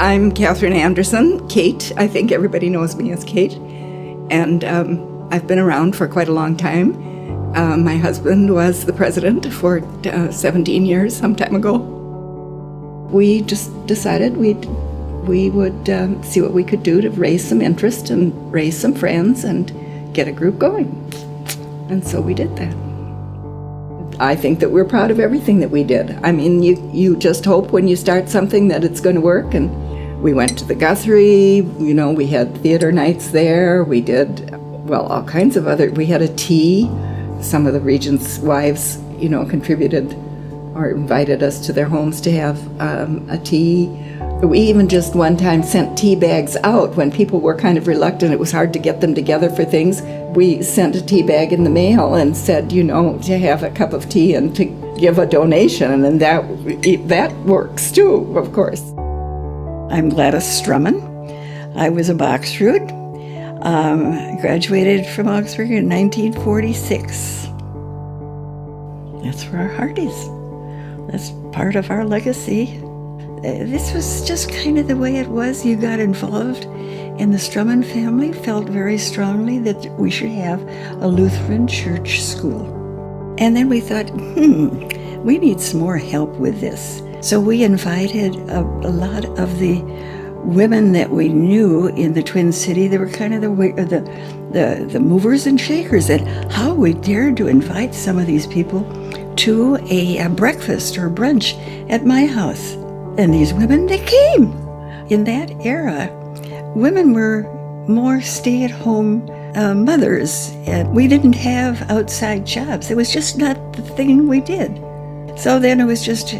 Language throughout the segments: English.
I'm Catherine Anderson, Kate. I think everybody knows me as Kate. And I've been around for quite a long time. My husband was the president for 17 years, some time ago. We just decided we would see what we could do to raise some interest and raise some friends and get a group going. And so we did that. I think that we're proud of everything that we did. I mean, you just hope when you start something that it's going to work. And we went to the Guthrie, we had theater nights there. We did, all kinds of we had a tea. Some of the regents' wives, contributed or invited us to their homes to have a tea. We even just one time sent tea bags out when people were kind of reluctant. It was hard to get them together for things. We sent a tea bag in the mail and said, to have a cup of tea and to give a donation, and that works too, of course. I'm Gladys Strumman. I was a Boxroot. Graduated from Augsburg in 1946. That's where our heart is. That's part of our legacy. This was just kind of the way it was. You got involved, and the Strumman family felt very strongly that we should have a Lutheran church school. And then we thought, we need some more help with this. So we invited a lot of the women that we knew in the Twin City. They were kind of the movers and shakers, and how we dared to invite some of these people to a breakfast or brunch at my house. And these women, they came. In that era, women were more stay-at-home mothers, and we didn't have outside jobs. It was just not the thing we did. So then it was just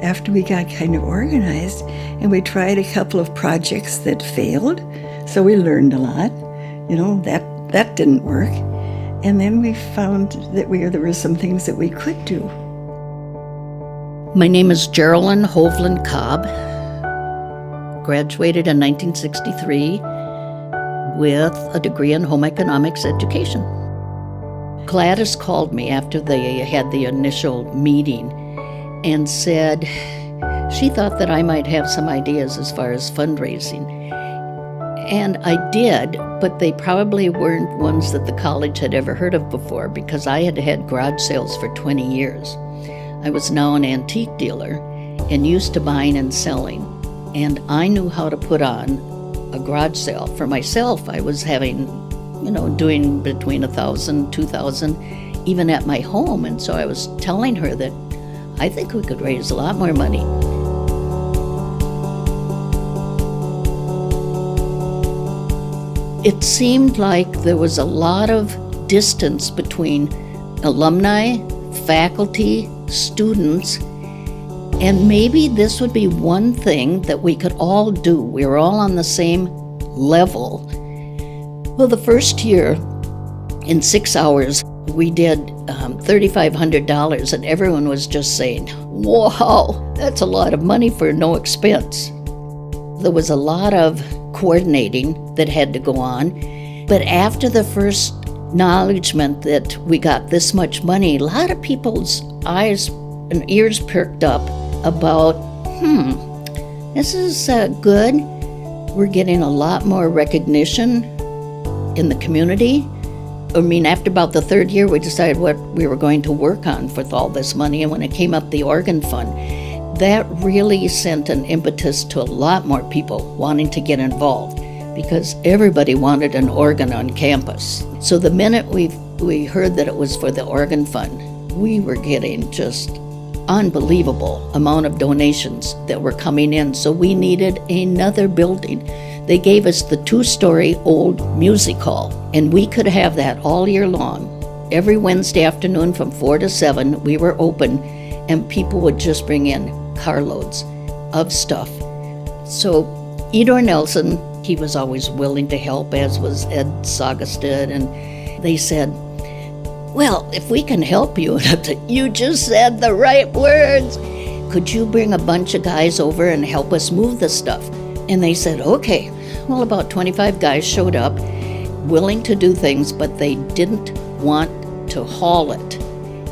after we got kind of organized, and we tried a couple of projects that failed, so we learned a lot. That didn't work. And then we found that there were some things that we could do. My name is Geraldine Hovland Cobb. Graduated in 1963 with a degree in home economics education. Gladys called me after they had the initial meeting and said she thought that I might have some ideas as far as fundraising. And I did, but they probably weren't ones that the college had ever heard of before, because I had had garage sales for 20 years. I was now an antique dealer and used to buying and selling. And I knew how to put on a garage sale. For myself, I was having, doing between 1,000, 2,000, even at my home. And so I was telling her that I think we could raise a lot more money. It seemed like there was a lot of distance between alumni, faculty, students, and maybe this would be one thing that we could all do. We were all on the same level. Well, the first year, in 6 hours, we did $3,500, and everyone was just saying, wow, that's a lot of money for no expense. There was a lot of coordinating that had to go on, but after the first acknowledgement that we got this much money, a lot of people's eyes and ears perked up about, this is good. We're getting a lot more recognition in the community. I mean, after about the third year, we decided what we were going to work on with all this money. And when it came up the organ fund, that really sent an impetus to a lot more people wanting to get involved, because everybody wanted an organ on campus. So the minute we heard that it was for the organ fund, we were getting just unbelievable amount of donations that were coming in. So we needed another building. They gave us the 2-story old music hall, and we could have that all year long. Every Wednesday afternoon from 4 to 7, we were open, and people would just bring in carloads of stuff. So Edor Nelson, he was always willing to help, as was Ed Saugestad, and they said, well, if we can help you, you just said the right words. Could you bring a bunch of guys over and help us move the stuff? And they said, okay. Well, about 25 guys showed up, willing to do things, but they didn't want to haul it.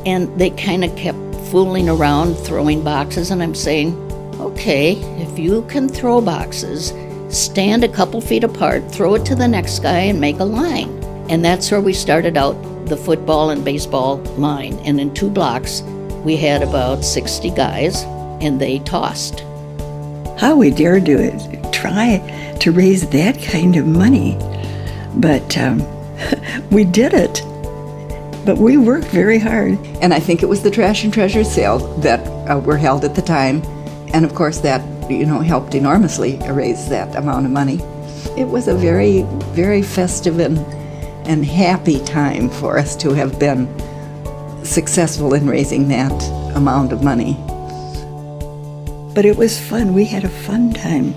And they kind of kept fooling around, throwing boxes, and I'm saying, okay, if you can throw boxes, stand a couple feet apart, throw it to the next guy, and make a line. And that's where we started out the football and baseball line. And in 2 blocks, we had about 60 guys, and they tossed. How we dared to try to raise that kind of money. But we did it. But we worked very hard. And I think it was the Trash and Treasure sale that were held at the time. And of course that, helped enormously raise that amount of money. It was a very, very festive and happy time for us to have been successful in raising that amount of money. But it was fun. We had a fun time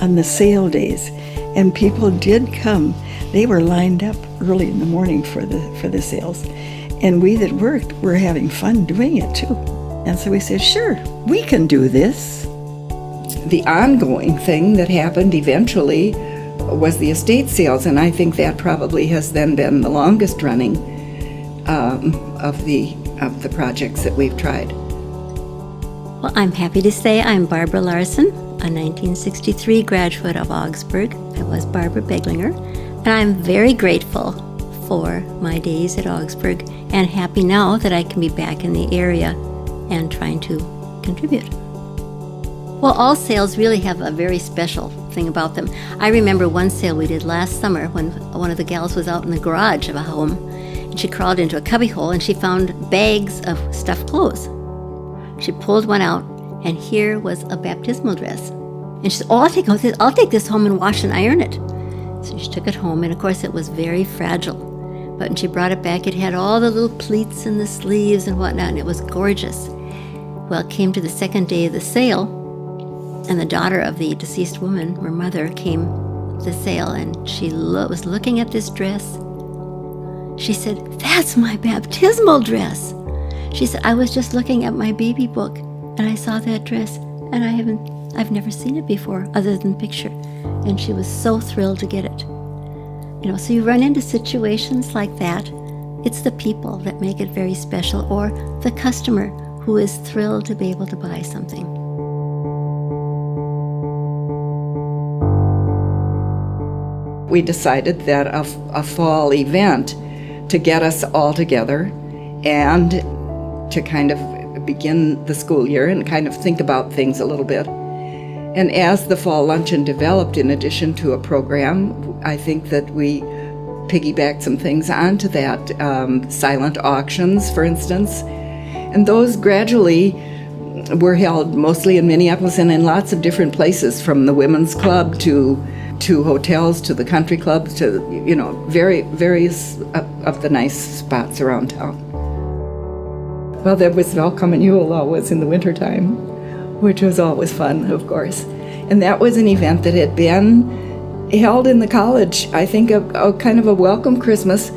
on the sale days, and people did come. They were lined up early in the morning for the sales, and we that worked were having fun doing it too. And so we said, sure, we can do this. The ongoing thing that happened eventually was the estate sales, and I think that probably has then been the longest running of the projects that we've tried. Well, I'm happy to say I'm Barbara Larson, a 1963 graduate of Augsburg. I was Barbara Beglinger, and I'm very grateful for my days at Augsburg and happy now that I can be back in the area and trying to contribute. Well, all sales really have a very special thing about them. I remember one sale we did last summer when one of the gals was out in the garage of a home, and she crawled into a cubbyhole and she found bags of stuffed clothes. She pulled one out, and here was a baptismal dress. And she said, I'll take this home and wash and iron it. So she took it home, and of course it was very fragile. But when she brought it back, it had all the little pleats and the sleeves and whatnot, and it was gorgeous. Well, it came to the second day of the sale, and the daughter of the deceased woman, her mother, came to the sale, and she was looking at this dress. She said, "That's my baptismal dress." She said, "I was just looking at my baby book, and I saw that dress, and I've never seen it before, other than picture." And she was so thrilled to get it. So you run into situations like that. It's the people that make it very special, or the customer who is thrilled to be able to buy something. We decided that a fall event to get us all together and to kind of begin the school year and kind of think about things a little bit. And as the fall luncheon developed, in addition to a program, I think that we piggybacked some things onto that, silent auctions, for instance. And those gradually were held mostly in Minneapolis and in lots of different places, from the women's club to hotels, to the country clubs, to, various of the nice spots around town. Well, there was Welcome and Yule always in the wintertime, which was always fun, of course. And that was an event that had been held in the college. I think a kind of a welcome Christmas.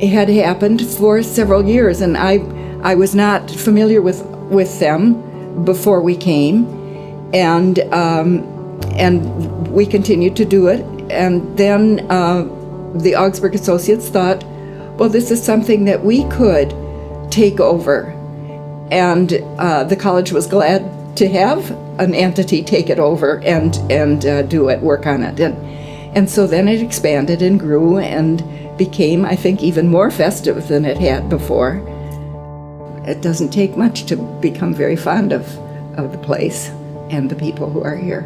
It had happened for several years, and I was not familiar with them before we came, and we continued to do it. And then the Augsburg Associates thought, well, this is something that we could take over. And the college was glad to have an entity take it over and do it, work on it. And so then it expanded and grew and became, I think, even more festive than it had before. It doesn't take much to become very fond of the place and the people who are here.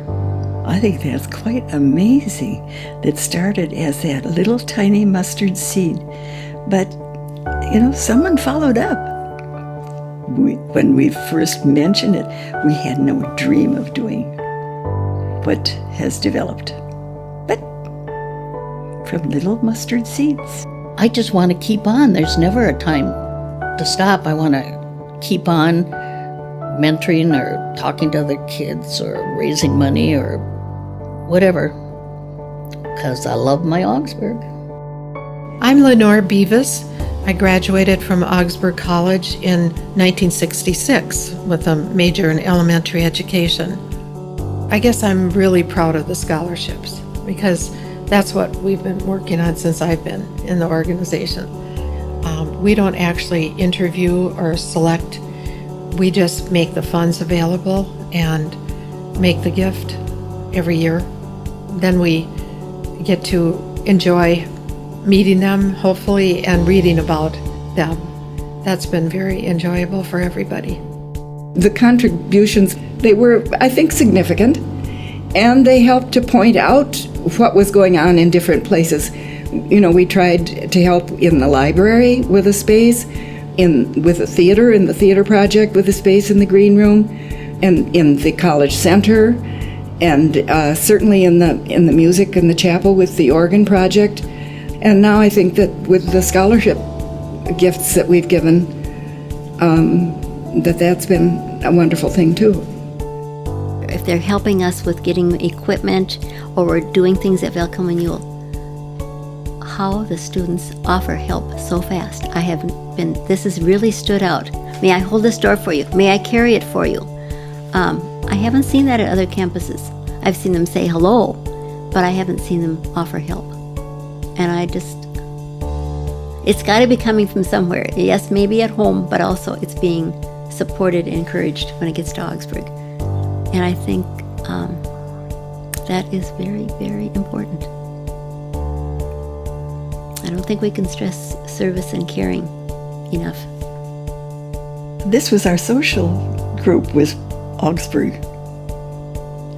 I think that's quite amazing. That started as that little tiny mustard seed. But, someone followed up. When we first mentioned it, we had no dream of doing what has developed. But from little mustard seeds. I just want to keep on. There's never a time to stop. I want to keep on mentoring or talking to other kids or raising money or whatever, because I love my Augsburg. I'm Lenore Beavis. I graduated from Augsburg College in 1966 with a major in elementary education. I guess I'm really proud of the scholarships because that's what we've been working on since I've been in the organization. We don't actually interview or select. We just make the funds available, and make the gift every year. Then we get to enjoy meeting them, hopefully, and reading about them. That's been very enjoyable for everybody. The contributions, they were, I think, significant, and they helped to point out what was going on in different places. You know, we tried to help in the library with a space, with the theater, in the theater project with a space in the green room, and in the college center, and certainly in the music in the chapel with the organ project. And now I think that with the scholarship gifts that we've given, that's been a wonderful thing too. If they're helping us with getting equipment or we're doing things at Welcome Renewal, how the students offer help so fast. This has really stood out. May I hold this door for you? May I carry it for you? I haven't seen that at other campuses. I've seen them say hello, but I haven't seen them offer help. And it's got to be coming from somewhere. Yes, maybe at home, but also it's being supported and encouraged when it gets to Augsburg. And I think that is very, very important. I don't think we can stress service and caring enough. This was our social group, was Augsburg.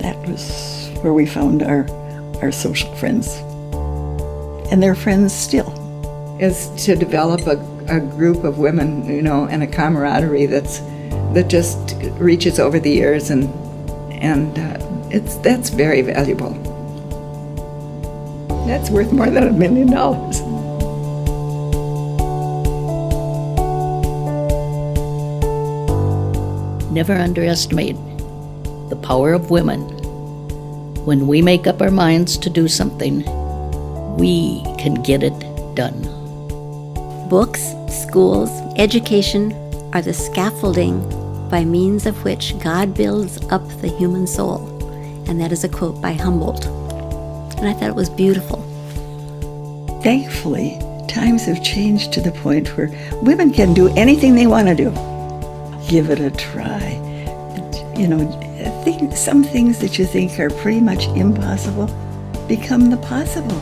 That was where we found our social friends. And they're friends still. Is to develop a group of women, you know, and a camaraderie that just reaches over the years, and that's very valuable. That's worth more than $1 million. Never underestimate the power of women. When we make up our minds to do something, we can get it done. Books, schools, education are the scaffolding by means of which God builds up the human soul. And that is a quote by Humboldt. And I thought it was beautiful. Thankfully, times have changed to the point where women can do anything they want to do. Give it a try. You know, some things that you think are pretty much impossible become the possible.